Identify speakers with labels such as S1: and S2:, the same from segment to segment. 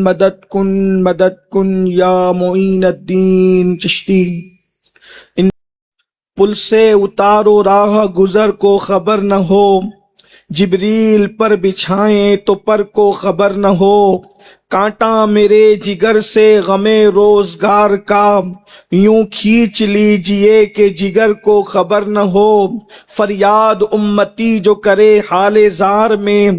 S1: مدد کن یا معین الدین چشتی۔ ان پل سے اتارو راہ گزر کو خبر نہ ہو، جبریل پر بچھائیں تو پر کو خبر نہ ہو، کانٹا میرے جگر سے غم روزگار کا، یوں کھینچ لیجئے کہ جگر کو خبر نہ ہو، فریاد امتی جو کرے حال زار میں،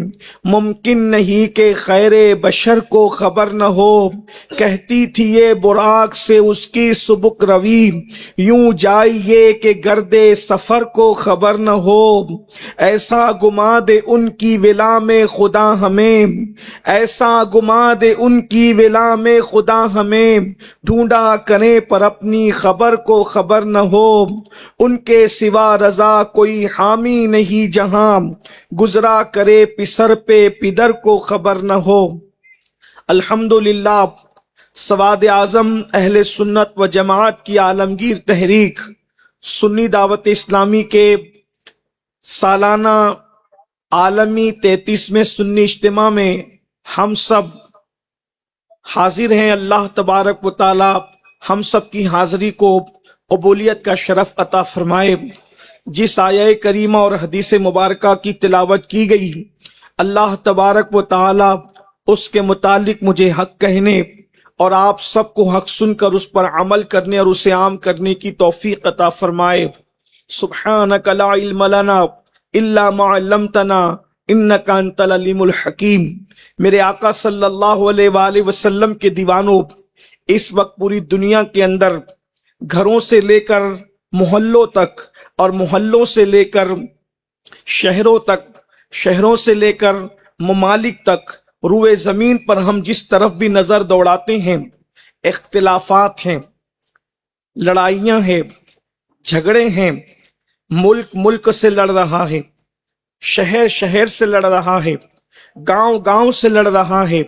S1: ممکن نہیں کہ خیر بشر کو خبر نہ ہو، کہتی تھی یہ براق سے اس کی سبک روی، یوں جائیے کہ گرد سفر کو خبر نہ ہو، ایسا گما دے ان کی ولا میں خدا ہمیں، ایسا گما دے ان کی ولا میں خدا ہمیں، ڈھونڈا کریں پر اپنی خبر کو خبر نہ ہو، ان کے سوا رضا کوئی حامی نہیں جہاں، گزرا کرے پسر پہ پدر کو خبر نہ ہو۔ الحمدللہ، سواد اعظم اہل سنت و جماعت کی عالمگیر تحریک سنی دعوت اسلامی کے سالانہ عالمی 33ویں سنی اجتماع میں ہم سب حاضر ہیں۔ اللہ تبارک و تعالی ہم سب کی حاضری کو قبولیت کا شرف عطا فرمائے۔ جس آیہ کریمہ اور حدیث مبارکہ کی تلاوت کی گئی، اللہ تبارک و تعالی اس کے متعلق مجھے حق کہنے اور آپ سب کو حق سن کر اس پر عمل کرنے اور اسے عام کرنے کی توفیق عطا فرمائے۔ سبحانک لا علم لنا الا ما علمتنا انک انت العلیم الحکیم۔ میرے آقا صلی اللہ علیہ وآلہ وسلم کے دیوانوں، اس وقت پوری دنیا کے اندر گھروں سے لے کر محلوں تک اور محلوں سے لے کر شہروں تک، شہروں سے لے کر ممالک تک، روئے زمین پر ہم جس طرف بھی نظر دوڑاتے ہیں، اختلافات ہیں، لڑائیاں ہیں، جھگڑے ہیں، ملک ملک سے لڑ رہا ہے، شہر شہر سے لڑ رہا ہے، گاؤں گاؤں سے لڑ رہا ہے،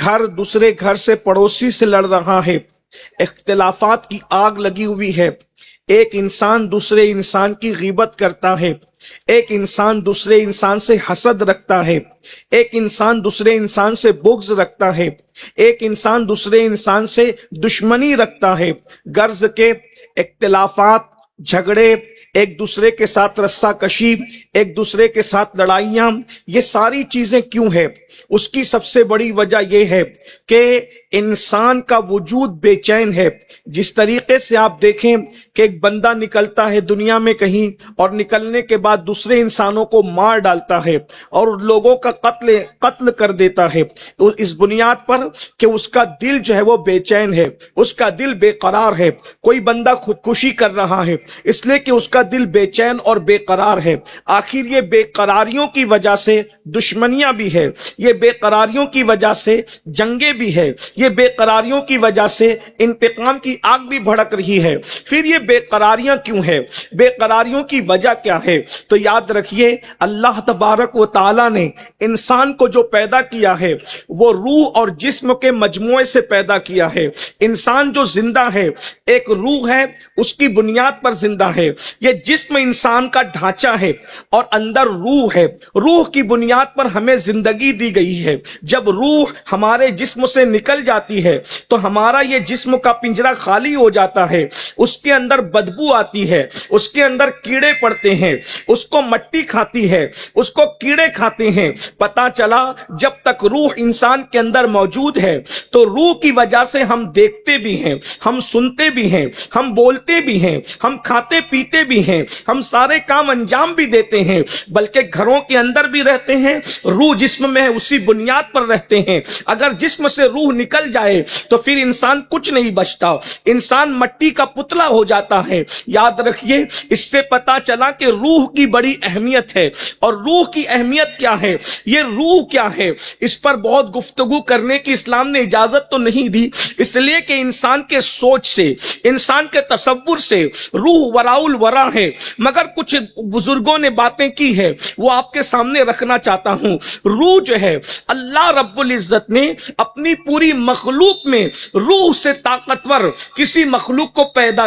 S1: گھر دوسرے گھر سے پڑوسی سے لڑ رہا ہے، اختلافات کی آگ لگی ہوئی ہے۔ ایک انسان دوسرے انسان کی غیبت کرتا ہے، ایک انسان دوسرے انسان سے حسد رکھتا ہے، ایک انسان دوسرے انسان سے بغض رکھتا ہے، ایک انسان دوسرے انسان سے دشمنی رکھتا ہے۔ غرض کے اختلافات، جھگڑے، ایک دوسرے کے ساتھ رسہ کشی، ایک دوسرے کے ساتھ لڑائیاں، یہ ساری چیزیں کیوں ہے؟ اس کی سب سے بڑی وجہ یہ ہے کہ انسان کا وجود بے چین ہے۔ جس طریقے سے آپ دیکھیں کہ ایک بندہ نکلتا ہے دنیا میں کہیں اور نکلنے کے بعد دوسرے انسانوں کو مار ڈالتا ہے اور لوگوں کا قتل کر دیتا ہے، اس بنیاد پر کہ اس کا دل جو ہے وہ بے چین ہے، اس کا دل بے قرار ہے۔ کوئی بندہ خودکشی کر رہا ہے اس لیے کہ اس کا دل بے چین اور بے قرار ہے۔ آخر یہ بے قراریوں کی وجہ سے دشمنیاں بھی ہے، یہ بے قراریوں کی وجہ سے جنگیں بھی ہے، یہ بے قراریوں کی وجہ سے انتقام کی آگ بھی بھڑک رہی ہے۔ پھر یہ بے قراریاں کیوں ہے؟ بے قراریوں کی وجہ کیا ہے؟ تو یاد رکھیے، اللہ تبارک و تعالی نے انسان کو جو پیدا کیا ہے وہ روح اور جسم کے مجموعے سے پیدا کیا ہے۔ انسان جو زندہ ہے ایک روح ہے، اس کی بنیاد پر زندہ ہے۔ یہ جسم انسان کا ڈھانچہ ہے اور اندر روح ہے، روح کی بنیاد پر ہمیں زندگی دی گئی ہے۔ جب روح ہمارے جسم سے نکل جاتی ہے تو ہمارا یہ جسم کا پنجرہ خالی ہو جاتا ہے، اس کے اندر بدبو آتی ہے، اس کے اندر کیڑے پڑتے ہیں، اس کو مٹی کھاتی ہے، اس کو کیڑے کھاتے ہیں۔ پتا چلا جب تک روح انسان کے اندر موجود ہے تو روح کی وجہ سے ہم دیکھتے بھی ہیں، ہم سنتے بھی ہیں، ہم بولتے بھی ہیں، ہم کھاتے پیتے بھی ہیں، ہم سارے کام انجام بھی دیتے ہیں، بلکہ گھروں کے اندر بھی رہتے ہیں۔ روح جسم میں ہے، اسی بنیاد پر رہتے ہیں۔ اگر جسم سے روح نکل جائے تو پھر انسان کچھ نہیں بچتا، انسان مٹی کا پتلا ہو جاتا ہے۔ یاد رکھیے، اس سے پتا چلا کہ روح کی بڑی اہمیت ہے۔ اور روح کی اہمیت کیا ہے، یہ روح کیا ہے، اس پر بہت گفتگو کرنے کی اسلام نے اجازت تو نہیں دی، اس لیے کہ انسان کے سوچ سے، انسان کے تصور سے روح وراء الورا ہے۔ مگر کچھ بزرگوں نے باتیں کی ہے، وہ آپ کے سامنے رکھنا چاہتا ہوں۔ روح جو ہے، اللہ رب العزت نے اپنی پوری مخلوق میں روح سے طاقتور کسی مخلوق کو پیدا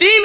S1: 3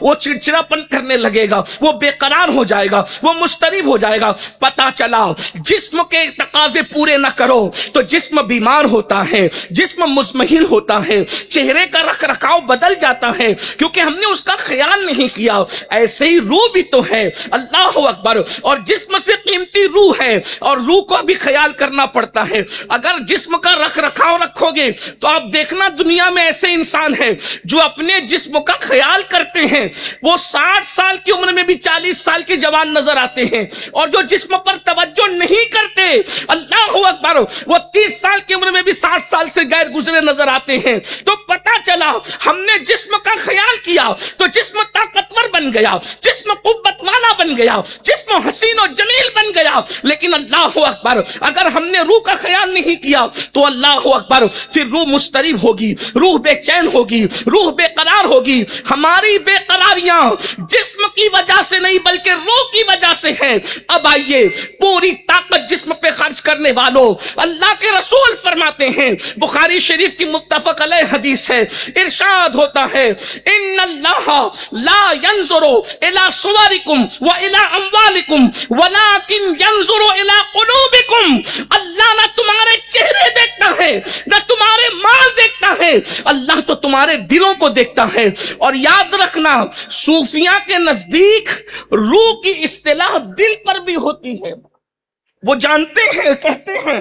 S1: وہ چڑچڑاپن کرنے لگے گا، وہ بے قرار ہو جائے گا، وہ مضطرب ہو جائے گا۔ پتا چلا جسم کے تقاضے پورے نہ کرو تو جسم بیمار ہوتا ہے، جسم مزمحل ہوتا ہے، چہرے کا رکھ رکھاؤ بدل جاتا ہے کیونکہ ہم نے اس کا خیال نہیں کیا۔ ایسے ہی روح بھی تو ہے، اللہ اکبر، اور جسم سے قیمتی روح ہے اور روح کو بھی خیال کرنا پڑتا ہے۔ اگر جسم کا رکھ رکھاؤ رکھو گے تو آپ دیکھنا دنیا میں ایسے انسان ہیں جو اپنے جسم کا خیال کرتے ہیں، وہ 60 سال کی عمر میں بھی 40 سال کے جوان نظر آتے ہیں، اور جو جسم پر توجہ نہیں کرتے، اللہ اکبر، وہ 30 سال کی عمر میں بھی 60 سال سے غیر گزرے نظر آتے ہیں۔ تو پتا چلا ہم نے جسم کا خیال کیا تو جسم طاقتور بن گیا، جسم قوت والا بن گیا، جسم حسین و جمیل بن گیا۔ لیکن اللہ اکبر، اگر ہم نے روح کا خیال نہیں کیا تو اللہ اکبر، پھر روح مضطرب ہوگی، روح بے چین ہوگی، روح بے قرار ہوگی۔ ہماری بے قراریاں جسم کی وجہ سے نہیں بلکہ روح کی وجہ سے ہیں۔ اب آئیے، پوری طاقت جسم پہ خرچ کرنے والوں، اللہ کے رسول فرماتے ہیں، بخاری شریف کی متفق علیہ حدیث ہے، ارشاد ہوتا ہے، ان اللہ لا ينظر الى صورکم والى اموالکم ولكن ينظر الى قلوبکم۔ اللہ نہ تمہارے چہرے دیکھتا ہے نہ تمہارے مال دیکھتا ہے، اللہ تو تمہارے دلوں کو دیکھتا ہے۔ اور یاد رکھنا، صوفیاء کے نزدیک روح کی اصطلاح دل پر بھی ہوتی ہے۔ وہ جانتے ہیں، کہتے ہیں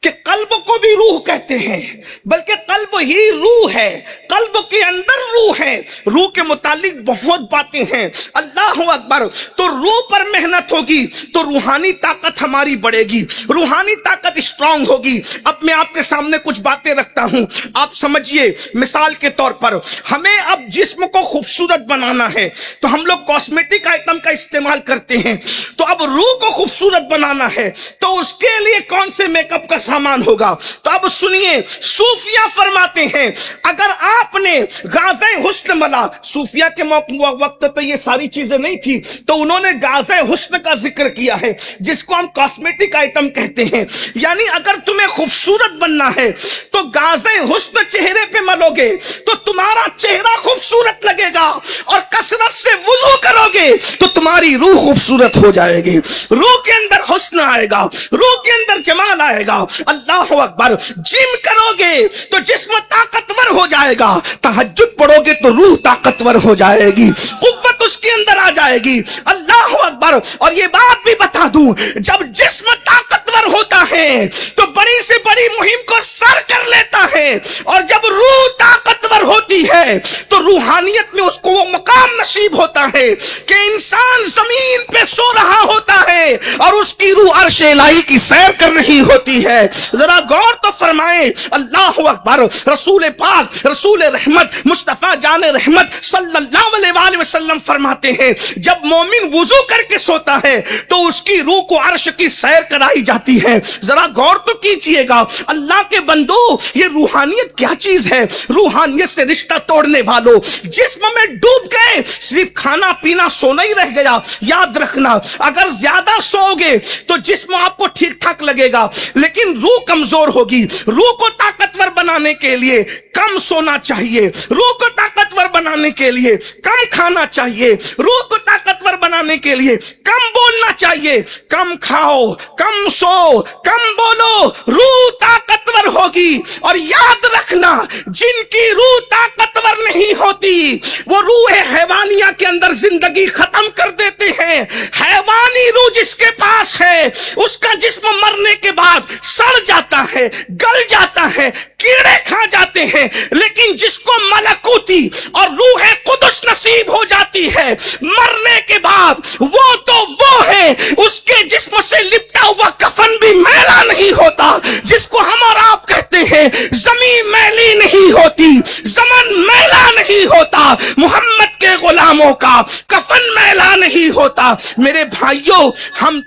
S1: کہ قلب کو بھی روح کہتے ہیں، بلکہ قلب ہی روح ہے، قلب کے اندر روح ہے۔ روح کے متعلق بہت باتیں ہیں، اللہ اکبر۔ تو روح پر محنت ہوگی تو روحانی طاقت ہماری بڑھے گی، روحانی طاقت اسٹرانگ ہوگی۔ اب میں آپ کے سامنے کچھ باتیں رکھتا ہوں، آپ سمجھیے۔ مثال کے طور پر ہمیں اب جسم کو خوبصورت بنانا ہے تو ہم لوگ کاسمیٹک آئٹم کا استعمال کرتے ہیں، تو اب روح کو خوبصورت بنانا ہے تو اس کے لیے کون سے میک اپ کا سامان ہوگا؟ تو اب سنیے، صوفیہ فرماتے ہیں اگر آپ نے غازہ حسن ملا، صوفیہ کے وقت پہ یہ ساری چیزیں نہیں تھی تو انہوں نے غازہ حسن کا ذکر کیا ہے جس کو ہم کاسمیٹک آئٹم کہتے ہیں۔ یعنی اگر تمہیں خوبصورت بننا ہے تو غازہ حسن چہرے پہ ملو گے تو تمہارا چہرہ خوبصورت لگے گا، اور کثرت سے وضو کرو گے تو تمہاری روح خوبصورت ہو جائے گی، روح کے اندر حسن آئے گا، روح کے اندر جمال آئے گا۔ اللہ اکبر، جم کرو گے تو جسم طاقتور ہو جائے گا، تہجد پڑھو گے تو روح طاقتور ہو جائے گی، قوت اس کے اندر آ جائے گی۔ اللہ اکبر۔ اور یہ بات بھی بتا دوں، جب جسم طاقتور ہوتا ہے تو بڑی سے بڑی مہم کو سر کر لیتا ہے، اور جب روح طاقتور ہوتی ہے تو روحانیت میں اس کو وہ مقام نصیب ہوتا ہے کہ انسان زمین پہ سو رہا ہوتا ہے اور اس کی روح عرش الہی کی سیر کر رہی ہوتی ہے۔ ذرا غور تو فرمائیں، اللہ اکبر۔ رسول پاک، رسول رحمت، مصطفیٰ جان رحمت صلی اللہ علیہ وآلہ وسلم فرماتے ہیں جب مومن وضو کر کے سوتا ہے تو اس کی روح کو عرش کی سیر کرائی جاتی ہے۔ ذرا غور تو کیجئے گا، اللہ کے بندو، یہ روحانیت کیا چیز ہے؟ روحانیت سے رشتہ توڑنے والوں، جسم میں ڈوب گئے، صرف کھانا پینا سونا ہی رہ گیا۔ یاد رکھنا، اگر زیادہ سو گے تو جسم آپ کو ٹھیک ٹھاک لگے گا لیکن روح کمزور ہوگی۔ روح کو طاقتور بنانے کے لیے کم سونا چاہیے، روح کو طاقتور بنانے کے لیے کم کھانا چاہیے، روح کو طاقتور بنانے کے لیے کم بولنا چاہیے۔ کم کھاؤ، کم سو، کم بولو، روح طاقتور ہوگی۔ اور یاد رکھنا، جن کی روح طاقتور نہیں ہوتی وہ روح حیوانیہ کے اندر زندگی ختم کر دیتے ہیں۔ حیوانی روح جس کے پاس ہے اس کا جسم مرنے کے بعد سڑ جاتا ہے، گل جاتا ہے، کیڑے کھا جاتے ہیں، لیکن جس کو ملکوتی اور روح قدس نصیب ہو جاتی ہے مرنے کے بعد، وہ تو وہ ہے، اس کے جسم سے لپٹا ہوا کفن بھی میلا نہیں ہوتا، جس کو ہم اور آپ کہتے ہیں زمین میلی نہیں ہوتی، زمن میلا نہیں ہوتا، محمد کے غلاموں کا کفن میلا نہیں ہوتا۔ میرے بھائیوں، ہم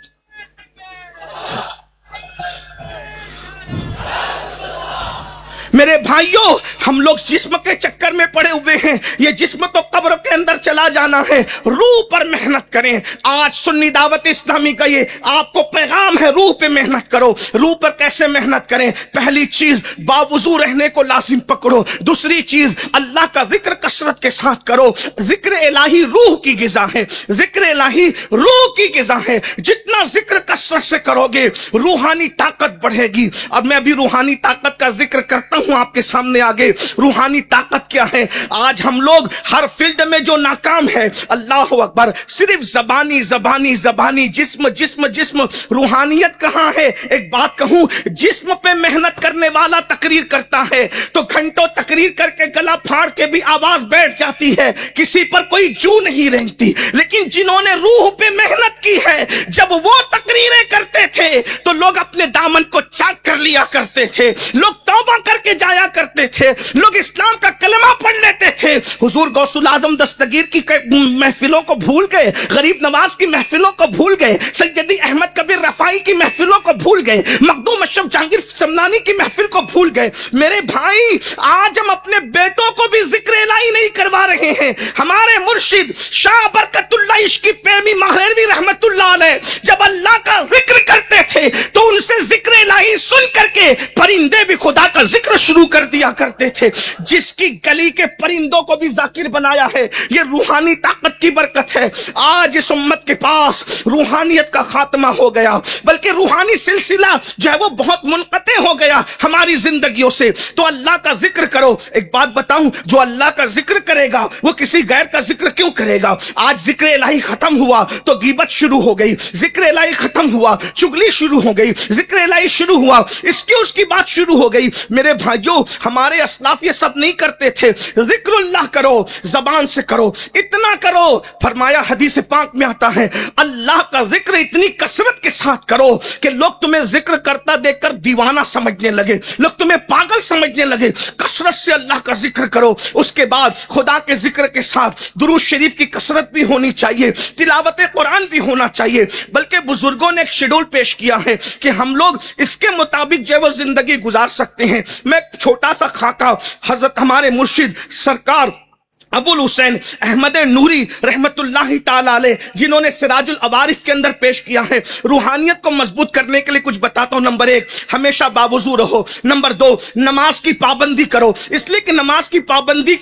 S1: میرے بھائیوں، ہم لوگ جسم کے چکر میں پڑے ہوئے ہیں، یہ جسم تو قبر کے اندر چلا جانا ہے، روح پر محنت کریں۔ آج سنی دعوت اسلامی کا یہ آپ کو پیغام ہے، روح پہ محنت کرو۔ روح پر کیسے محنت کریں؟ پہلی چیز، باوضو رہنے کو لازم پکڑو۔ دوسری چیز، اللہ کا ذکر کثرت کے ساتھ کرو۔ ذکر الہی روح کی غذا ہے، ذکر الہی روح کی غذا ہے۔ جتنا ذکر کثرت سے کرو گے روحانی طاقت بڑھے گی۔ اور میں ابھی روحانی طاقت کا ذکر کرتا ہوں آپ کے سامنے آگے۔ روحانی طاقت کیا ہے؟ آج ہم لوگ ہر فیلڈ میں جو ناکام ہے، اللہ اکبر، صرف زبانی زبانی زبانی، جسم جسم جسم، روحانیت کہاں ہے؟ ایک بات کہوں، جسم پہ محنت کرنے والا تقریر کرتا ہے تو گھنٹوں تقریر کر کے گلا پھاڑ کے بھی آواز بیٹھ جاتی ہے، کسی پر کوئی جو نہیں رہتی۔ لیکن جنہوں نے روح پہ محنت کی ہے، جب وہ تقریریں کرتے تھے تو لوگ اپنے دامن کو چاک کر لیا کرتے تھے، لوگ توبہ کر کے جایا کرتے تھے، لوگ اسلام کا کلمہ پڑھ لیتے تھے۔ حضور غوث الاعظم دستگیر کی محفلوں کو بھول گئے، غریب نواز کی محفلوں کو بھول گئے، سیدی احمد کبیر رفاعی کی محفلوں کو بھول گئے، مخدوم اشرف جہانگیر سمنانی کی محفل کو بھول گئے۔ میرے بھائی، آج ہم اپنے بیٹوں کو بھی ذکر الہی نہیں کروا رہے ہیں۔ ہمارے مرشد شاہ برکت اللہ عشقی پریمی مہریوی رحمت اللہ علیہ جب اللہ کا ذکر کرتے تھے تو ان سے ذکر الہی سن کر کے پرندے بھی خدا کا ذکر شروع کر دیا کرتے تھے۔ جس کی گلی کے پرندوں کو بھی ذاکر بنایا ہے، یہ روحانی طاقت کی برکت ہے۔ آج اس امت کے پاس روحانیت کا خاتمہ ہو گیا، بلکہ روحانی سلسلہ جو ہے وہ بہت منقطع ہو گیا ہماری زندگیوں سے۔ تو اللہ کا ذکر کرو۔ ایک بات بتاؤں، جو اللہ کا ذکر کرے گا وہ کسی غیر کا ذکر کیوں کرے گا؟ آج ذکر الہی ختم ہوا تو غیبت شروع ہو گئی، ذکر الہی ختم ہوا چغلی شروع ہو گئی، ذکر الہی شروع ہوا اس کی بات شروع ہو گئی۔ میرے بھائیوں، ہمارے اسلاف یہ سب نہیں کرتے تھے۔ ذکر اللہ کرو، زبان سے کرو، اتنا کرو، فرمایا حدیث پاک میں آتا ہے، اللہ کا ذکر اتنی کثرت کے ساتھ کرو کہ لوگ تمہیں ذکر کرتا دیکھ کر دیوانہ سمجھنے لگے، لوگ تمہیں پاگل سمجھنے لگے۔ کثرت سے اللہ کا ذکر کرو۔ اس کے بعد خدا کے ذکر کے ساتھ درود شریف کی کثرت بھی ہونی چاہیے، تلاوت قرآن بھی ہونا چاہیے۔ بلکہ بزرگوں نے ایک شیڈول پیش کیا ہے کہ ہم لوگ اس کے مطابق جو ہے وہ زندگی گزار سکتے ہیں۔ میں ایک چھوٹا سا خاکہ حضرت ہمارے مرشد سرکار ابو الحسین احمد نوری رحمت اللہ تعالی علیہ، جنہوں نے سراج العوارف کے اندر پیش کیا ہے، روحانیت کو مضبوط کرنے کے لیے کچھ بتاتا ہوں۔ نمبر 1، ہمیشہ باوضو رہو۔ نمبر 2، نماز کی پابندی کرو، اس لیے کہ نماز کی پابندی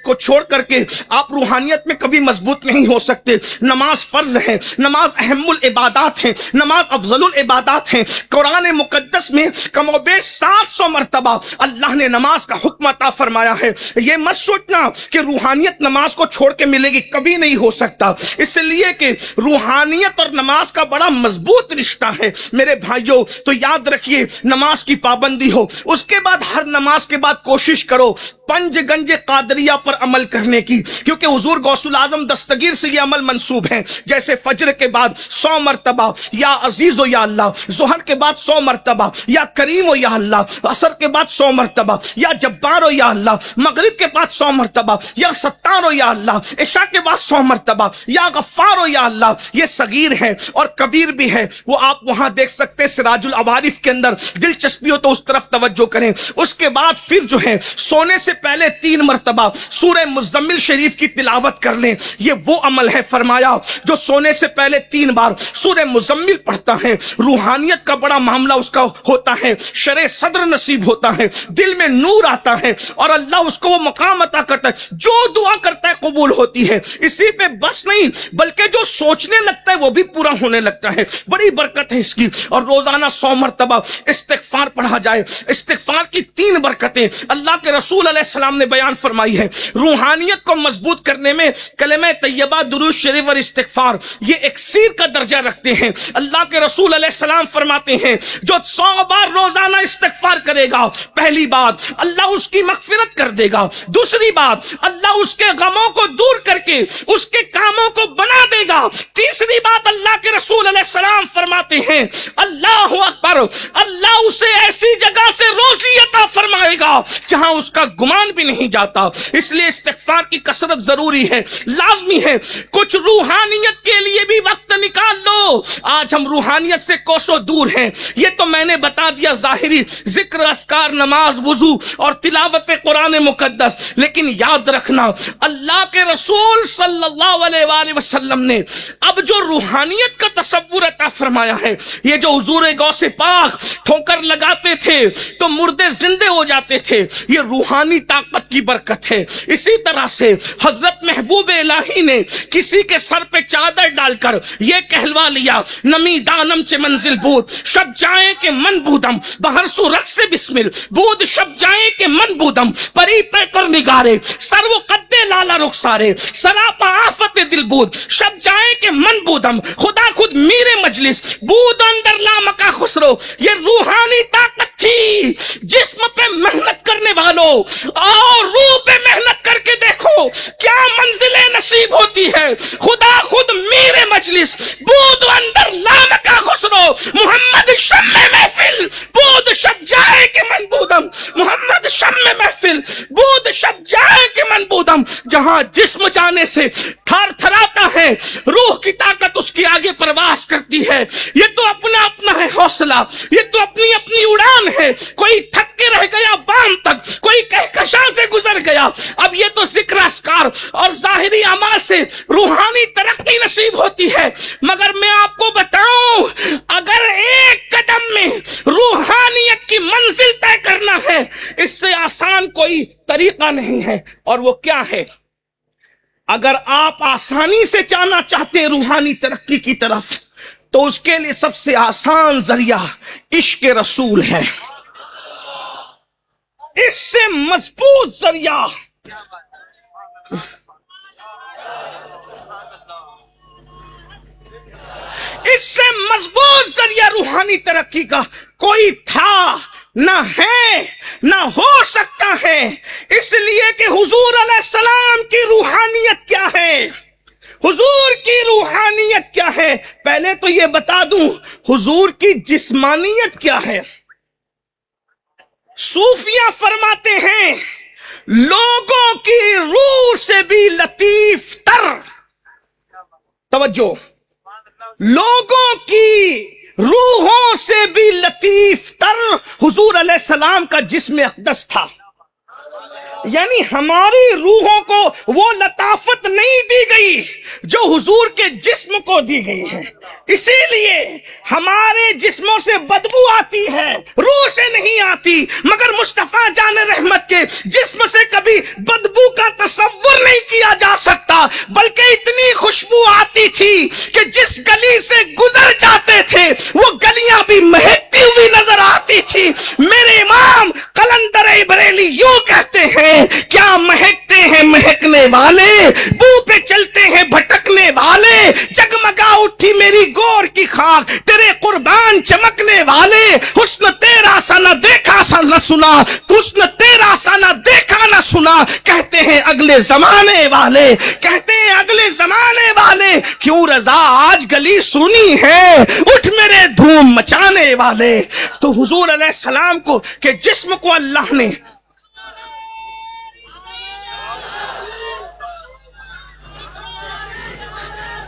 S1: کو چھوڑ کر کے آپ روحانیت میں کبھی مضبوط نہیں ہو سکتے۔ نماز فرض ہے، نماز اہم العبادات ہے، نماز افضل العبادات ہے۔ قرآن مقدس میں کم و بیش 700 مرتبہ اللہ نے نماز کا حکم عطا فرمایا ہے۔ یہ مت سوچنا کہ روحانیت نماز کو چھوڑ کے ملے گی، کبھی نہیں ہو سکتا، اس لیے کہ روحانیت اور نماز کا بڑا مضبوط رشتہ ہے۔ میرے بھائیوں، تو یاد رکھیے، نماز کی پابندی ہو۔ اس کے بعد ہر نماز کے بعد کوشش کرو پنج گنج قادریہ پر عمل کرنے کی، کیونکہ حضور غوث الاعظم دستگیر سے یہ عمل منسوب ہے۔ جیسے فجر کے بعد 100 مرتبہ یا عزیز و یا اللہ، ظہر کے بعد 100 مرتبہ یا کریم و یا اللہ، عصر کے بعد 100 مرتبہ یا جبار و یا اللہ، مغرب کے بعد 100 مرتبہ یا ستار و یا اللہ، عشاء کے بعد 100 مرتبہ یا غفار و یا اللہ۔ یہ صغیر ہے اور کبیر بھی ہے، وہ آپ وہاں دیکھ سکتے ہیں سراج العوارف کے اندر، دلچسپی ہو تو اس طرف توجہ کریں۔ اس کے بعد پھر جو ہے سونے سے پہلے 3 مرتبہ سورہ مزمل شریف کی تلاوت کر لیں۔ یہ وہ عمل ہے، فرمایا جو سونے سے پہلے 3 بار سورہ مزمل پڑھتا ہے، روحانیت کا بڑا معاملہ اس کا ہوتا ہے، شرح صدر نصیب ہوتا ہے، دل میں نور آتا ہے اور اللہ اس کو وہ مقام عطا کرتا ہے، جو دعا کرتا ہے قبول ہوتی ہے۔ اسی پہ بس نہیں، بلکہ جو سوچنے لگتا ہے وہ بھی پورا ہونے لگتا ہے، بڑی برکت ہے اس کی۔ اور روزانہ 100 مرتبہ استغفار پڑھا جائے۔ استغفار کی 3 برکتیں اللہ کے رسول علیہ السلام نے بیان فرمائی ہے۔ روحانیت کو مضبوط کرنے میں کلمہ طیبہ، درود شریف اور استغفار یہ اکسیر کا درجہ رکھتے ہیں۔ اللہ کے رسول علیہ السلام فرماتے ہیں جو 100 بار روزانہ استغفار کرے گا، پہلی بات اللہ اس کی مغفرت کر دے گا، دوسری بات اللہ اس کے غموں کو دور کر کے اس کے کاموں کو بنا دے گا۔ تیسری بات اللہ کے رسول علیہ السلام فرماتے ہیں اللہ اکبر، اللہ اسے ایسی جگہ سے روزی عطا فرمائے گا جہاں اس کا گمان بھی نہیں جاتا۔ اس لیے استغفار کی کثرت ضروری ہے، لازمی ہے۔ کچھ روحانیت کے لیے بھی وقت نکال لو۔ آج ہم روحانیت سے کوسوں دور ہیں، یہ تو میں نے بتا دیا ظاہری، ذکر، اذکار، نماز، وضو اور تلاوت قرآن مقدس، لیکن یاد رکھنا اللہ کے رسول صلی اللہ علیہ وآلہ وسلم نے اب جو روحانیت کا تصور عطا فرمایا ہے، یہ جو حضور غوث پاک ٹھوکر لگاتے تھے تو مردے زندے ہو جاتے تھے، یہ روحانی طاقت کی برکت ہے۔ اسی طرح سے حضرت محبوب الہی نے کسی کے سر پہ چادر ڈال کر یہ کہلوا لیا نمی دانم چے منزل بود شب جائیں کہ من بودم بہر سو رقص بسمل بود شب جائیں کہ من بودم پری پہ کر نگارے سر و قد لالا رخسارے سراپا آفت دل بود شب جائیں کہ من بودم خدا خود میرے مجلس بود اندر لامکا خسرو۔ یہ روحانی طاقت تھی۔ جسم پہ محنت کرنے والوں اور روح پہ محنت کر کے دیکھو کیا منزلیں نصیب ہوتی ہے۔ خدا خود میرے مجلس بود اندر لامکا خسرو محمد شمع محفل بود شب جائے کہ من بودم محمد شمع محفل بود شب جائے کہ من بودم۔ جہاں جسم جانے سے تھر تھراتا ہے، روح کی طاقت اس کی آگے پرواز کرتی ہے۔ یہ تو اپنا اپنا ہے حوصلہ، یہ تو اپنی اپنی اڑان ہے۔ کوئی تھک کے رہ گیا بام تک، کوئی کہکشاں سے گزر گیا۔ اب یہ تو ذکر، اذکار اور ظاہری اعمال سے روحانی ترقی نصیب ہوتی ہے، مگر میں آپ کو بتاؤں اگر ایک قدم میں روحانیت کی منزل طے کرنا ہے، اس سے آسان کوئی طریقہ نہیں ہے، اور وہ کیا ہے؟ اگر آپ آسانی سے جانا چاہتے ہیں روحانی ترقی کی طرف تو اس کے لیے سب سے آسان ذریعہ عشق رسول ہے۔ اس سے مضبوط ذریعہ روحانی ترقی کا کوئی تھا، نہ ہے، نہ ہو سکتا ہے۔ اس لیے کہ حضور علیہ السلام کی روحانیت کیا ہے، حضور کی روحانیت کیا ہے؟ پہلے تو یہ بتا دوں حضور کی جسمانیت کیا ہے۔ صوفیہ فرماتے ہیں لوگوں کی روح سے بھی لطیف تر، توجہ، لوگوں کی روحوں سے بھی لطیف تر حضور علیہ السلام کا جسم اقدس تھا۔ یعنی ہماری روحوں کو وہ لطافت نہیں دی گئی جو حضور کے جسم کو دی گئی ہے، اسی لیے ہمارے جسموں سے بدبو آتی ہے، روح سے نہیں آتی، مگر مصطفیٰ جان رحمت کے جسم سے کبھی بدبو کا تصور نہیں کیا جا سکتا، بلکہ اتنی خوشبو آتی تھی کہ جس گلی سے گزر جاتے تھے وہ گلیاں بھی مہکتی ہوئی نظر آتی تھی۔ میرے امام قلندر بریلی یوں کہتے ہیں کیا مہکتے ہیں مہکنے والے، بو پہ چلتے ہیں بھٹکنے والے، جگمگا اٹھی میری گور کی خاک تیرے قربان چمکنے والے، حسن تیرا سا نہ دیکھا سا نہ سنا، حسن تیرا سا نہ دیکھا نہ سنا، کہتے ہیں اگلے زمانے والے، کہتے ہیں اگلے زمانے والے، کیوں رضا آج گلی سنی ہے، اٹھ میرے دھوم مچانے والے۔ تو حضور علیہ السلام کو کہ جسم کو اللہ نے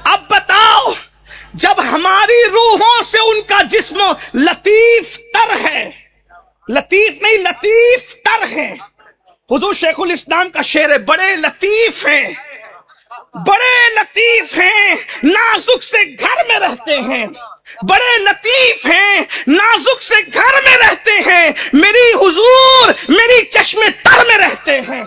S1: اب بتاؤ جب ہماری روحوں سے ان کا جسم لطیف تر ہے، لطیف نہیں لطیف تر ہے۔ حضور شیخ الاسلام کا شعر ہے بڑے لطیف ہیں، بڑے لطیف ہیں، نازک سے گھر میں رہتے ہیں، بڑے لطیف ہیں، نازک سے گھر میں رہتے ہیں، میری حضور میری چشم تر میں رہتے ہیں۔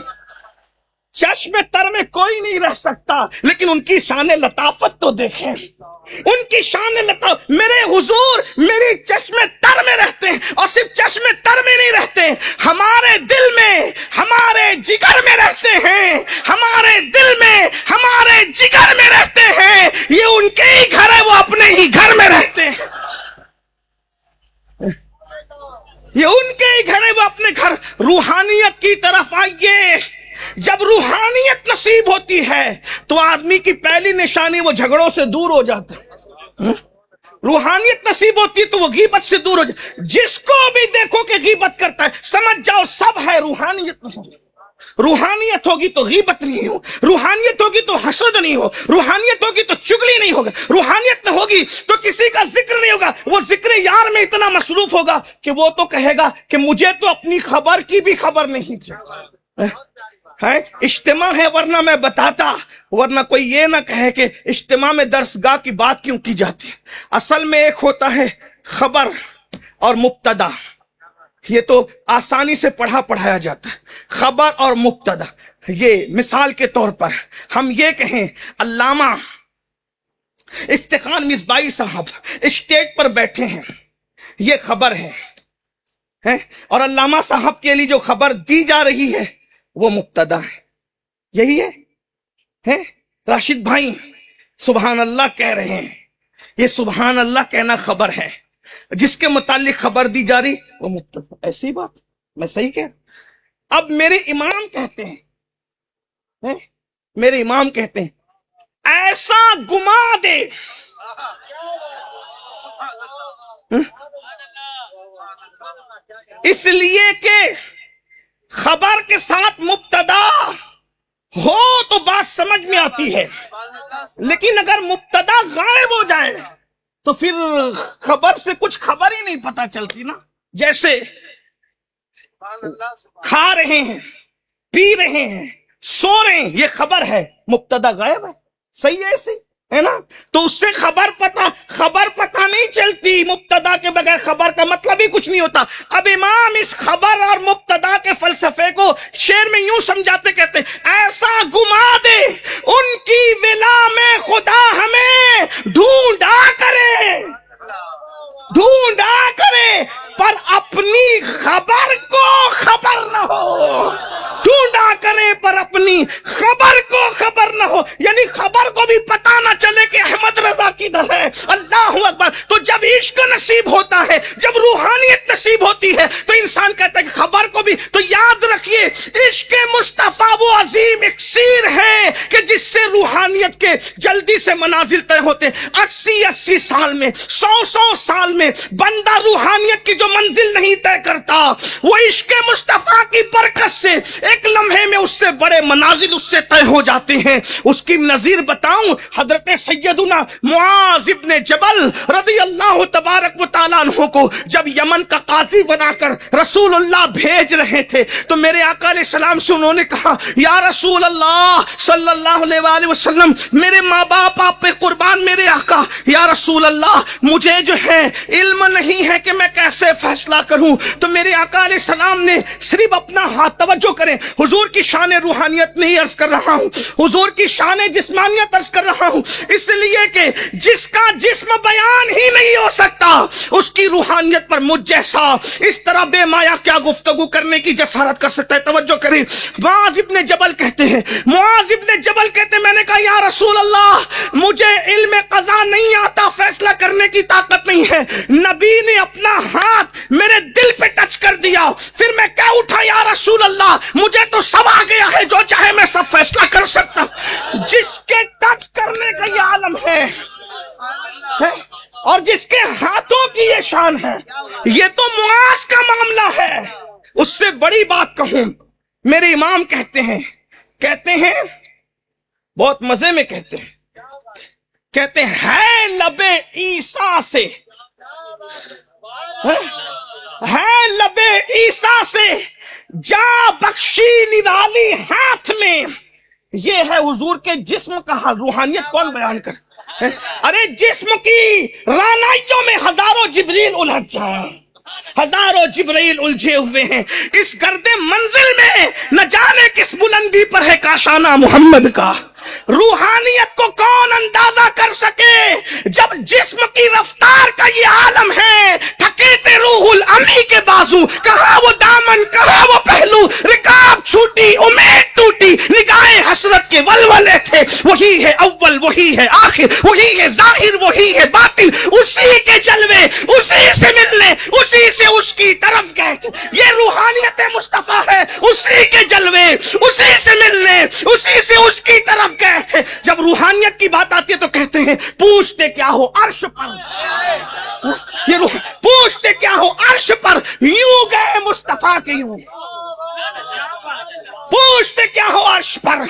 S1: چشم تر میں کوئی نہیں رہ سکتا، لیکن ان کی شان لطافت تو دیکھیں، ان کی شان لطافت۔ میرے حضور میری چشم تر میں رہتے ہیں، اور صرف چشم تر میں نہیں رہتے، ہمارے دل میں، ہمارے جگر میں رہتے ہیں، ہمارے دل میں، ہمارے جگر میں رہتے ہیں۔ یہ ان کے ہی گھر ہے، وہ اپنے ہی گھر میں رہتے ہیں، یہ ان کے ہی گھر ہے، وہ اپنے گھر۔ روحانیت کی طرف آئیے، جب روحانیت نصیب ہوتی ہوتی ہے تو آدمی کی پہلی نشانی وہ جھگڑوں سے دور ہو جاتا ہے. روحانیت نصیب ہوتی ہے تو وہ غیبت سے دور ہو جائے. جس کو بھی دیکھو کہ غیبت کرتا ہے سمجھ جاؤ سب ہے روحانیت نہیں. روحانیت ہوگی تو غیبت نہیں ہو, روحانیت ہوگی تو حسد نہیں ہو, روحانیت ہوگی تو چگلی نہیں ہوگا, روحانیت نہ ہوگی تو کسی کا ذکر نہیں ہوگا. وہ ذکر یار میں اتنا مصروف ہوگا کہ وہ تو کہے گا کہ مجھے تو اپنی خبر کی بھی خبر نہیں چاہیے. اجتماع ہے ورنہ میں بتاتا, ورنہ کوئی یہ نہ کہے کہ اجتماع میں درسگاہ کی بات کیوں کی جاتی ہے. اصل میں ایک ہوتا ہے خبر اور مبتدا, یہ تو آسانی سے پڑھایا جاتا ہے. خبر اور مبتدا, یہ مثال کے طور پر ہم یہ کہیں علامہ افتخار مصباحی صاحب اسٹیج پر بیٹھے ہیں, یہ خبر ہے, اور علامہ صاحب کے لیے جو خبر دی جا رہی ہے وہ مبتدا ہے. یہی ہے راشد بھائی سبحان اللہ کہہ رہے ہیں, یہ سبحان اللہ کہنا خبر ہے, جس کے متعلق خبر دی جا رہی وہ مبتدا. ایسی بات میں صحیح کہہ. اب میرے امام کہتے ہیں, میرے امام کہتے ہیں ایسا گما دے, اس لیے کہ خبر کے ساتھ مبتدا ہو تو بات سمجھ میں آتی ہے, لیکن اگر مبتدا غائب ہو جائے تو پھر خبر سے کچھ خبر ہی نہیں پتا چلتی نا. جیسے کھا رہے ہیں, پی رہے ہیں, سو رہے ہیں, یہ خبر ہے, مبتدا غائب ہے. صحیح ہے ایسے ہے نا, تو اس سے خبر پتہ نہیں چلتی. مبتدا کے بغیر خبر کا مطلب ہی کچھ نہیں ہوتا. اب امام اس خبر اور مبتدا کے فلسفے کو شعر میں یوں سمجھاتے, کہتے ہیں ایسا گما دے ان کی ولا میں خدا ہمیں ڈھونڈا کرے پر اپنی خبر کو خبر نہ ہو. ڈھونڈا کرے پر اپنی خبر کو خبر نہ ہو, یعنی خبر کو بھی پتا نہ چلے کہ احمد رضا کدھر ہے. اللہ اکبر. تو جب عشق نصیب ہوتا ہے, جب روحانیت نصیب ہوتی ہے تو انسان کہتا ہے کہ خبر کو بھی. تو یاد رکھیے عشق مصطفیٰ وہ عظیم اکسیر ہے کہ جس سے روحانیت کے جلدی سے منازل طے ہوتے. 80 سال میں 100 سال میں بندہ روحانیت کی جو منزل نہیں طے کرتا, وہ عشق مصطفیٰ کی برکت سے ایک لمحے میں اس سے بڑے منازل اس سے طے ہو جاتے ہیں. اس کی نظیر بتاؤں, حضرت سیدنا معاذ ابن جبل رضی اللہ تبارک و تعالیٰ عنہ کو جب یمن کا قاضی بنا کر رسول اللہ بھیج رہے تھے تو میرے آقا علیہ السلام سے انہوں نے کہا یا رسول اللہ صلی اللہ علیہ وآلہ وسلم, میرے ماں باپ آپ پہ قربان میرے آقا, یا رسول اللہ مجھے جو ہے علم نہیں ہے کہ میں کیسے فیصلہ کروں. تو میرے آقا علیہ السلام نے صرف اپنا ہاتھ, توجہ کریں, حضور کی شان روحانیت نہیں عرض کر رہا ہوں, حضور کی شان جسمانیت عرض کر رہا ہوں, اس لیے کہ جس کا جسم بیان ہی نہیں ہو سکتا اس کی روحانیت پر مجھ جیسا اس طرح بے مایا کیا گفتگو کرنے کی جسارت کر سکتا ہے. توجہ کریں, معاذ ابن جبل کہتے ہیں, میں نے کہا یا رسول اللہ مجھے علم قضا نہیں آتا, فیصلہ کرنے کی طاقت نہیں ہے. نبی نے اپنا ہاتھ میرے دل پہ ٹچ کر دیا, پھر میں کیا اٹھا یا رسول اللہ مجھے تو سب آ گیا ہے, جو چاہے میں سب فیصلہ کر سکتا. جس کے ٹچ کرنے کا یہ عالم ہے اور جس کے ہاتھوں کی یہ شان ہے, یہ تو معاذ کا معاملہ ہے. اس سے بڑی بات کہوں, میرے امام کہتے ہیں بہت مزے میں کہتے ہیں لبے عیسیٰ سے, ہے لبے عیسیٰ سے جا بخشی نرالی ہاتھ میں. یہ ہے حضور کے جسم کا حال. روحانیت کون بیان کر, ارے جسم کی رانائیوں میں ہزاروں جبریل الجھ جائیں, ہزاروں جبریل الجھے ہوئے ہیں. اس گرد منزل میں نہ جانے کس بلندی پر ہے کاشانہ محمد کا. روحانیت کو کون اندازہ کر سکے جب جسم کی رفتار کا یہ عالم ہے. تھکے تھے روح الامی کے بازو, کہاں وہ دامن کہاں وہ پہلو, رکاب چھوٹی امید ٹوٹی, نگاہیں حسرت کے ولولے تھے, وہی ہے اول اول وہی ہے آخر، وہی ہے ظاہر، وہی ہے باطن، اسی کے جلوے، اسی سے ملنے، اسی سے اس کی طرف گئے تھے. یہ روحانیت مصطفیٰ ہے، اسی کے جلوے، اسی سے ملنے، اسی سے اس کی طرف گئے تھے. جب روحانیت کی بات آتی ہے تو کہتے ہیں پوچھتے کیا ہو عرش پر، یہ پوچھتے کیا ہو عرش پر، یوں گئے مصطفیٰ کے یوں. پوچھتے کیا ہو عرش پر،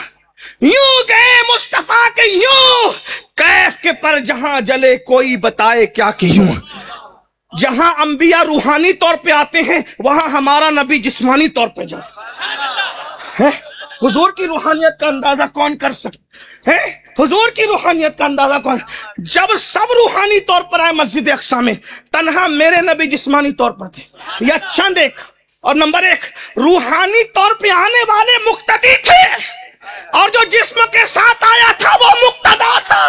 S1: یوں گئے مصطفیٰ کے یوں. کیف کے پر جہاں جلے کوئی بتائے کیا کہ یوں. جہاں انبیاء روحانی طور پہ آتے ہیں وہاں ہمارا نبی جسمانی طور پہ جائے. حضور کی روحانیت کا اندازہ کون کر سکتا ہے؟ حضور کی روحانیت کا اندازہ کون؟ جب سب روحانی طور پر آئے مسجد اقصی میں، تنہا میرے نبی جسمانی طور پر تھے. یا چند ایک، اور نمبر ایک، روحانی طور پہ آنے والے مقتدی تھے، اور جو جسم کے ساتھ آیا تھا وہ مقتدا تھا.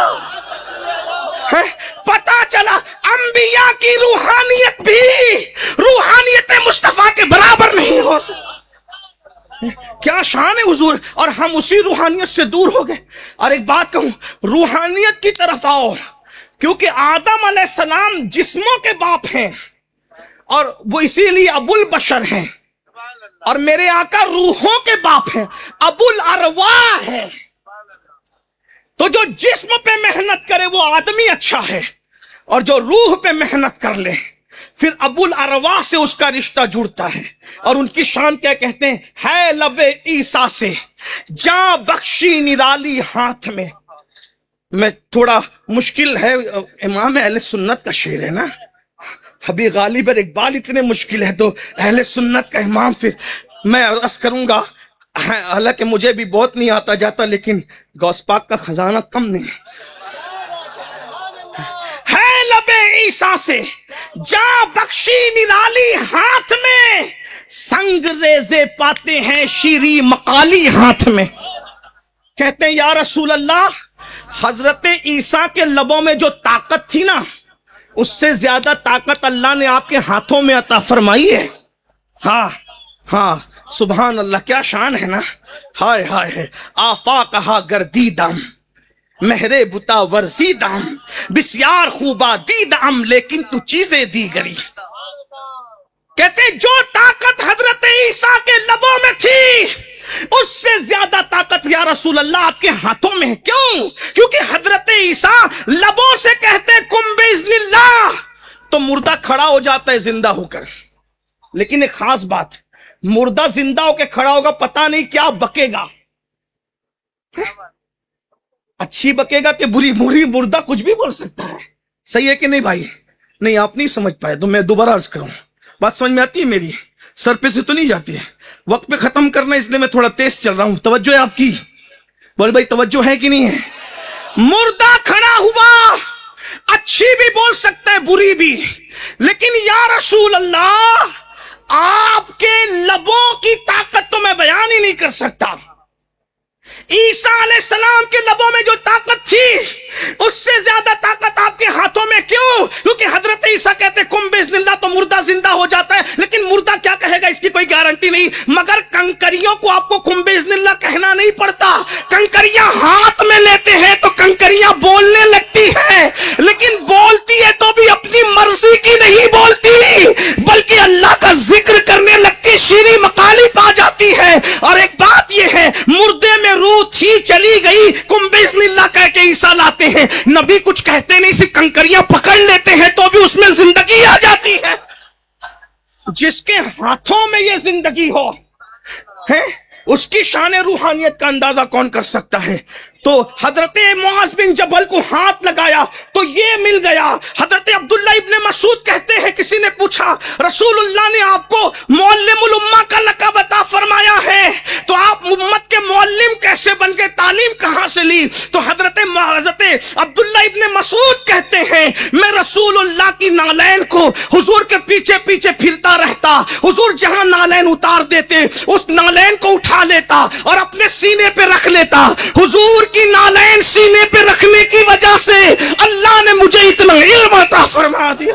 S1: پتا چلا انبیاء کی روحانیت بھی روحانیت مصطفیٰ کے برابر نہیں ہو سکتی. کیا شان ہے حضور، اور ہم اسی روحانیت سے دور ہو گئے. اور ایک بات کہوں، روحانیت کی طرف آؤ، کیونکہ آدم علیہ السلام جسموں کے باپ ہیں اور وہ اسی لیے ابو البشر ہیں، اور میرے آقا روحوں کے باپ ہیں، ابو الارواح ہے. تو جو جسم پہ محنت کرے وہ آدمی اچھا ہے، اور جو روح پہ محنت کر لے پھر ابو الارواح سے اس کا رشتہ جڑتا ہے. اور ان کی شان کیا کہتے ہیں، ہے لب عیسیٰ سے جاں بخشی نرالی ہاتھ میں. میں تھوڑا مشکل ہے، امام اہل سنت کا شعر ہے نا، حبی غالب اور اقبال اتنے مشکل ہے تو اہل سنت کا امام. پھر میں عرض کروں گا، حالانکہ مجھے بھی بہت نہیں آتا جاتا، لیکن غوث پاک کا خزانہ کم نہیں ہے. لب عیسیٰ سے جاں بخشی نرالی ہاتھ میں، سنگ ریزے پاتے ہیں شیری مقالی ہاتھ میں. کہتے ہیں یا رسول اللہ، حضرت عیسیٰ کے لبوں میں جو طاقت تھی نا، اس سے زیادہ طاقت اللہ نے آپ کے ہاتھوں میں عطا فرمائی ہے. ہاں ہاں سبحان اللہ، کیا شان ہے نا. ہائے ہائے، آفا کہا گردیدم مہرے بتا ورزیدم، بسیار خوبا دیدم لیکن تو چیزیں دیگری. کہتے جو طاقت حضرت عیسیٰ کے لبوں میں تھی اس سے زیادہ طاقت یا رسول اللہ آپ کے ہاتھوں میں ہے. کیوں؟ کیونکہ حضرت عیسیٰ لبوں سے کہتے کم باذن اللہ تو مردہ کھڑا ہو جاتا ہے زندہ ہو کر. لیکن ایک خاص بات، مردہ زندہ ہو کے کھڑا ہوگا، پتہ نہیں کیا بکے گا، اچھی بکے گا کہ بری. مردہ کچھ بھی بول سکتا ہے، صحیح ہے کہ نہیں بھائی؟ نہیں آپ نہیں سمجھ پائے تو میں دوبارہ عرض کروں. بات سمجھ میں آتی ہے میری؟ سر پہ سے تو نہیں جاتی ہے. وقت پہ ختم کرنا اس لیے میں تھوڑا تیز چل رہا ہوں. توجہ ہے آپ کی؟ بول بھائی توجہ ہے کہ نہیں ہے؟ مردہ کھڑا ہوا، اچھی بھی بول سکتا ہے بری بھی، لیکن یا رسول اللہ آپ کے لبوں کی طاقت تو میں بیان ہی نہیں کر سکتا. عیسیٰ علیہ السلام کے لبوں میں جو طاقت تھی اس سے زیادہ طاقت آپ کے ہاتھوں میں. کیوں؟ کیونکہ حضرت عیسیٰ کہتے کم باذن اللہ تو مردہ زندہ ہو جاتا ہے. لیکن مردہ کیا کہے گا اس کی کوئی گارنٹی نہیں. مگر کنکریوں کو آپ کو کم باذن اللہ کہنا نہیں پڑتا. کنکریاں ہاتھ میں لیتے ہیں تو کنکریاں بولنے لگتی ہے، لیکن بولتی ہے تو بھی اپنی مرضی کی نہیں بولتی، بلکہ اللہ کا ذکر کرنے لگتی، شیریں مقالی پا جاتی ہے. اور ایک بات یہ ہے، مردے میں روح تھی چلی گئی، کم باذن اللہ کہہ کے عیسیٰ لاتے ہیں. نبی کچھ کہتے نہیں، صرف کنکریاں پکڑ لیتے ہیں تو بھی اس میں زندگی آ جاتی ہے. جس کے ہاتھوں میں یہ زندگی ہو ہے اس کی شان روحانیت کا اندازہ کون کر سکتا ہے. تو حضرت معاذ بن جبل کو ہاتھ لگایا تو یہ مل گیا. حضرت عبداللہ ابن مسعود کہتے ہیں کسی نے پوچھا رسول اللہ نے آپ کو معلم الامہ کا لقب عطا فرمایا ہے تو آپ امت کے معلم کیسے بن گئے، تعلیم کہاں سے لی؟ تو حضرت عبداللہ ابن مسعود کہتے ہیں میں رسول اللہ کی نالین کو حضور کے پیچھے پیچھے پھرتا رہتا، حضور جہاں نالین اتار دیتے اس نالین کو اٹھا لیتا اور اپنے سینے پہ رکھ لیتا. حضور کی نالین سینے پہ رکھنے کی وجہ سے اللہ نے مجھے اتنا علم عطا فرما دیا.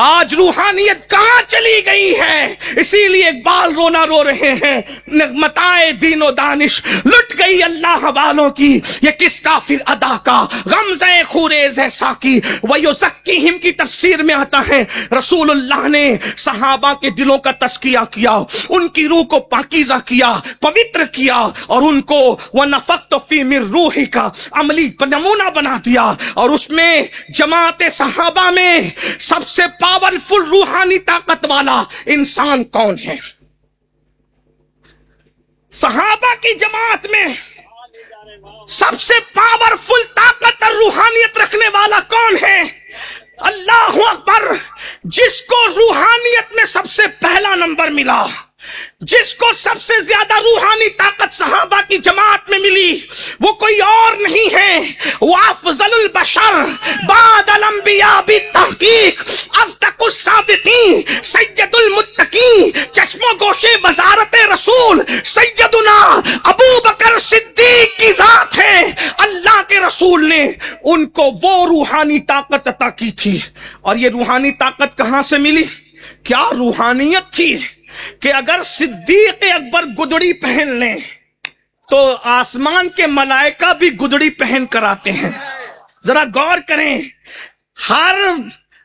S1: آج روحانیت کہاں چلی گئی ہے؟ اسی لیے اقبال رونا رو رہے ہیں، متائے دین و دانش لٹ گئی اللہ والوں کی، یہ کس کافر ادا کا غمزہ خوریز ہے ساکی، وَيُزَكِّهِمْ کی تفسیر میں آتا ہے رسول اللہ نے صحابہ کے دلوں کا تزکیہ کیا، ان کی روح کو پاکیزہ کیا، پوتر کیا، اور ان کو وَنَفَخْتُ فِي مِن روحِ کا عملی نمونہ بنا دیا۔ اور اس میں جماعت صحابہ میں سب سے پاورفل روحانی طاقت والا انسان کون ہے؟ صحابہ کی جماعت میں سب سے پاورفل طاقت اور روحانیت رکھنے والا کون ہے؟ اللہ اکبر! جس کو روحانیت میں سب سے پہلا نمبر ملا، جس کو سب سے زیادہ روحانی طاقت صحابہ کی جماعت میں ملی، وہ کوئی اور نہیں ہے، وہ افضل البشر بعد الانبیاء بالتحقیق، اصدق الصادقین، سید المتقین، چشم و گوش وزارت رسول سیدنا ابو بکر صدیق کی ذات ہے۔ اللہ کے رسول نے ان کو وہ روحانی طاقت عطا کی تھی، اور یہ روحانی طاقت کہاں سے ملی؟ کیا روحانیت تھی کہ اگر صدیق اکبر گدڑی پہن لیں تو آسمان کے ملائکہ بھی گدڑی پہن کر آتے ہیں۔ ذرا غور کریں، ہر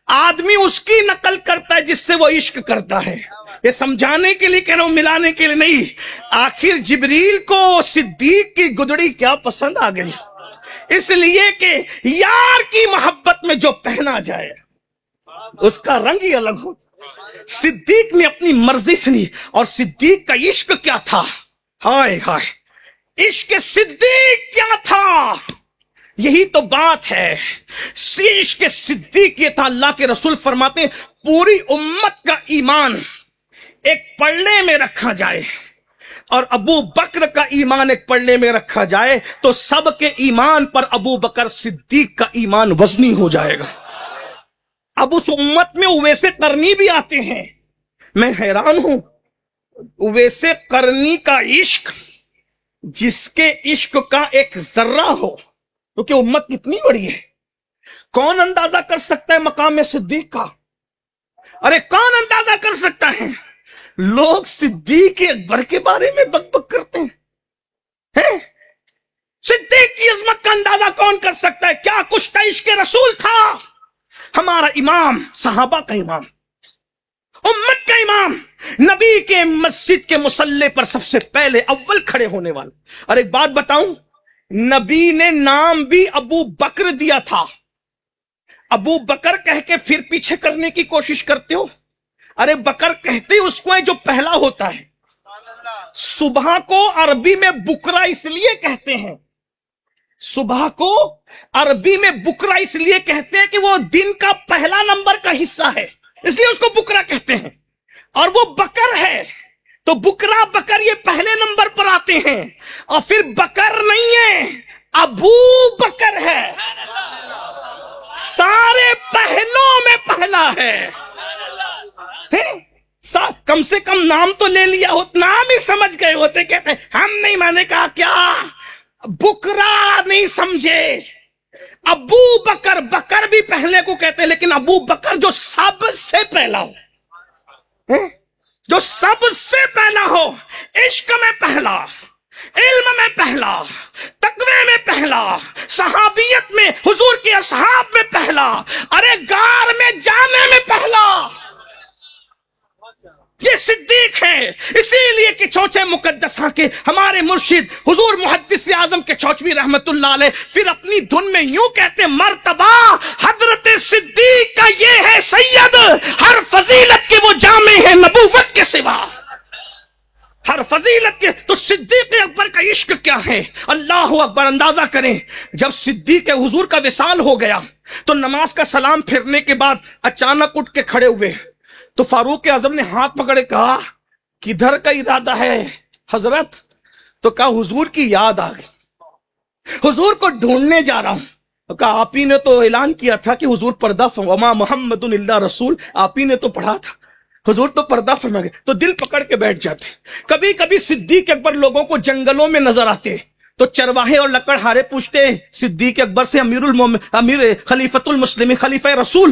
S1: آدمی اس کی نقل کرتا ہے جس سے وہ عشق کرتا ہے۔ یہ سمجھانے کے لیے کہہ رہا ہوں، ملانے کے لیے نہیں۔ آخر جبریل کو صدیق کی گدڑی کیا پسند آ گئی؟ اس لیے کہ یار کی محبت میں جو پہنا جائے اس کا رنگ ہی الگ ہوتا۔ صدیق نے اپنی مرضی سے نہیں، اور صدیق کا عشق کیا تھا؟ ہائے ہائے، عشق صدیق کیا تھا؟ یہی تو بات ہے، عشق صدیق یہ تھا۔ اللہ کے رسول فرماتے ہیں پوری امت کا ایمان ایک پلڑے میں رکھا جائے اور ابو بکر کا ایمان ایک پلڑے میں رکھا جائے تو سب کے ایمان پر ابو بکر صدیق کا ایمان وزنی ہو جائے گا۔ اب اس امت میں اویس قرنی بھی آتے ہیں، میں حیران ہوں، اویس قرنی کا عشق، جس کے عشق کا ایک ذرہ ہو، کیونکہ امت کتنی بڑی ہے، کون اندازہ کر سکتا ہے مقام صدیق کا؟ ارے کون اندازہ کر سکتا ہے؟ لوگ صدیق اکبر کے بارے میں بک بک کرتے ہیں، صدیق کی عظمت کا اندازہ کون کر سکتا ہے؟ کیا کچھ کا عشق رسول تھا؟ ہمارا امام، صحابہ کا امام، امت کا امام، نبی کے مسجد کے مصلی پر سب سے پہلے اول کھڑے ہونے والا۔ اور ایک بات بتاؤں، نبی نے نام بھی ابو بکر دیا تھا۔ ابو بکر کہہ کے پھر پیچھے کرنے کی کوشش کرتے ہو؟ ارے بکر کہتے اس کو ہے جو پہلا ہوتا ہے۔ صبح کو عربی میں بکرا اس لیے کہتے ہیں، صبح کو عربی میں بکرا اس لیے کہتے ہیں کہ وہ دن کا پہلا نمبر کا حصہ ہے، اس لیے اس کو بکرا کہتے ہیں، اور وہ بکر ہے تو بکرا بکر یہ پہلے نمبر پر آتے ہیں، اور پھر بکر نہیں ہے، ابو بکر ہے، سارے پہلوں میں پہلا ہے۔ کم سے کم نام تو لے لیا ہو، نام ہی سمجھ گئے ہوتے، کہتے ہیں ہم نہیں، میں نے کہا کیا بکرا نہیں سمجھے، ابو بکر، بکر بھی پہلے کو کہتے ہیں لیکن ابو بکر جو سب سے پہلا ہو، جو سب سے پہلا ہو، عشق میں پہلا، علم میں پہلا، تقوی میں پہلا، صحابیت میں، حضور کے اصحاب میں پہلا، ارے غار میں جانے میں پہلا، یہ صدیق ہے۔ اسی لیے کہ چوچے مقدسہ کے ہمارے مرشد حضور محدث اعظم کے چوچوی رحمت اللہ علیہ پھر اپنی دھن میں یوں کہتے ہیں، مرتبہ حضرت صدیق کا یہ ہے سید، ہر فضیلت کے وہ جامع ہے نبوت کے سوا، ہر فضیلت کے۔ تو صدیق اکبر کا عشق کیا ہے؟ اللہ اکبر! اندازہ کریں، جب صدیق حضور کا وصال ہو گیا تو نماز کا سلام پھرنے کے بعد اچانک اٹھ کے کھڑے ہوئے تو فاروق اعظم نے ہاتھ پکڑے کہا کدھر کا ارادہ ہے حضرت؟ تو کہا حضور کی یاد آ گئی، حضور کو ڈھونڈنے جا رہا ہوں۔ تو کہا آپ ہی نے تو اعلان کیا تھا کہ حضور پردہ وما محمد الا رسول، آپ ہی نے تو پڑھا تھا، حضور تو پردہ فرما گئے۔ تو دل پکڑ کے بیٹھ جاتے۔ کبھی کبھی صدیق اکبر لوگوں کو جنگلوں میں نظر آتے تو چرواہے اور لکڑہارے پوچھتے صدیق اکبر سے، امیر خلیفۃ المسلمین، خلیفہ رسول،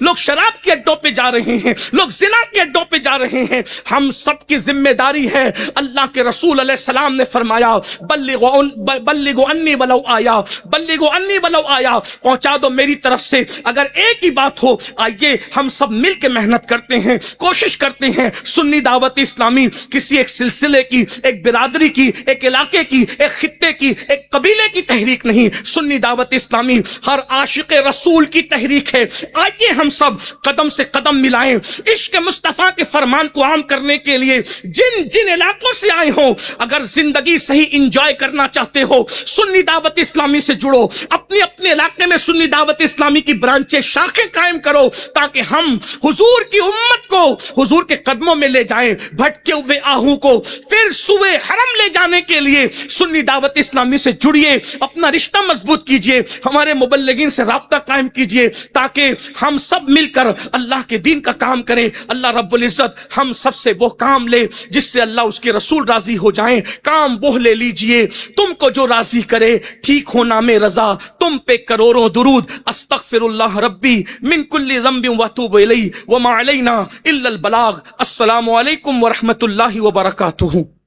S1: لوگ شراب کے اڈوں پہ جا رہے ہیں، لوگ زنا کے اڈوں پہ جا رہے ہیں. ہم سب کی ذمہ داری ہے. اللہ کے رسول علیہ السلام نے فرمایا بلغوا انی ولو آیا، بلغوا انی ولو آیا، پہنچا دو میری طرف سے اگر ایک ہی بات ہو. آئیے ہم سب مل کے محنت کرتے ہیں، کوشش کرتے ہیں. سنی دعوت اسلامی کسی ایک سلسلے کی، ایک برادری کی، ایک علاقے کی، ایک خطے کی، ایک قبیلے کی تحریک نہیں. سنی دعوت اسلامی ہر عاشق رسول کی تحریک ہے. آئیے ہم سب قدم سے قدم ملائیں. عشق مصطفیٰ کے فرمان کو عام کرنے کے لیے جن جن علاقوں سے آئے ہوں، اگر زندگی صحیح انجوائے کرنا چاہتے ہو، سنی دعوت اسلامی سے جڑو. اپنے اپنے علاقے میں سنی دعوت اسلامی کی برانچیں، شاخیں قائم کرو، تاکہ ہم حضور کی امت کو حضور کے قدموں میں لے جائیں. بھٹکے ہوئے آہوں کو پھر سوئے حرم لے جانے کے لیے سنی دعوت اسلامی سے جڑیے، اپنا رشتہ مضبوط کیجئے، ہمارے مبلغین سے رابطہ قائم کیجئے، تاکہ ہم سب مل کر اللہ کے دین کا کام کریں. اللہ رب العزت ہم سب سے وہ کام لے جس سے اللہ اس کے رسول راضی ہو جائیں. کام وہ لے لیجئے تم کو جو راضی کرے، ٹھیک ہو نام رضا، تم پہ کروڑوں درود. استغفر اللہ ربی من کل ذنب واتوب الیہ وما علینا الا البلاغ. السلام علیکم ورحمۃ اللہ وبرکاتہ.